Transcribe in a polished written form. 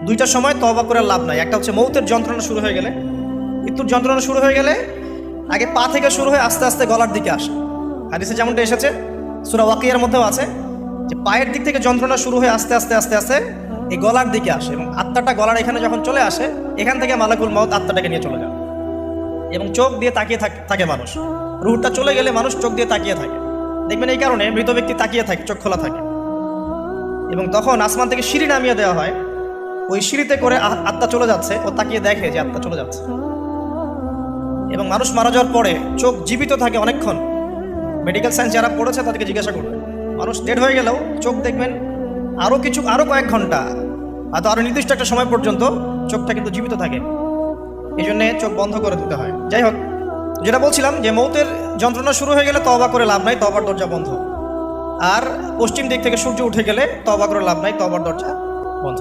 দুইটা সময় তওবা করে লাভ নাই। একটা হচ্ছে মৌতের যন্ত্রণা শুরু হয়ে গেলে, মৃত্যুর যন্ত্রণা শুরু হয়ে গেলে আগে পা থেকে শুরু হয়ে আস্তে আস্তে গলার দিকে আসে। হাদিসে যেমনটা এসেছে, সূরা ওয়াকিয়ার মধ্যেও আছে যে পায়ের দিক থেকে যন্ত্রণা শুরু হয়ে আস্তে আস্তে আস্তে আস্তে এই গলার দিকে আসে, এবং আত্মাটা গলার এখানে যখন চলে আসে, এখান থেকে মালাকুল মউত আত্মাটাকে নিয়ে চলে যায়। এবং চোখ দিয়ে তাকিয়ে থাকে মানুষ, রুহটা চলে গেলে মানুষ চোখ দিয়ে তাকিয়ে থাকে। দেখবেন এই কারণে মৃত ব্যক্তি তাকিয়ে থাকে, চোখ খোলা থাকে। এবং তখন আসমান থেকে সিঁড়ি নামিয়ে দেওয়া হয়, ওই সিঁড়িতে করে আত্মা চলে যাচ্ছে, ও তাকিয়ে দেখে যে আত্মা চলে যাচ্ছে। এবং মানুষ মারা যাওয়ার পরে চোখ জীবিত থাকে অনেকক্ষণ। মেডিকেল সায়েন্স যারা পড়েছে তাদেরকে জিজ্ঞাসা করবে, মানুষ ডেড হয়ে গেলেও চোখ দেখবেন আরও কয়েক ঘন্টা, হয়তো আরও নির্দিষ্ট একটা সময় পর্যন্ত চোখটা কিন্তু জীবিত থাকে। এই জন্যে চোখ বন্ধ করে দিতে হয়। যাই হোক, যেটা বলছিলাম যে মৌতের যন্ত্রণা শুরু হয়ে গেলে তওবা করে লাভ নাই, তওবার দরজা বন্ধ। আর পশ্চিম দিক থেকে সূর্য উঠে গেলে তওবা করে লাভ নাই, তওবার দরজা বন্ধ।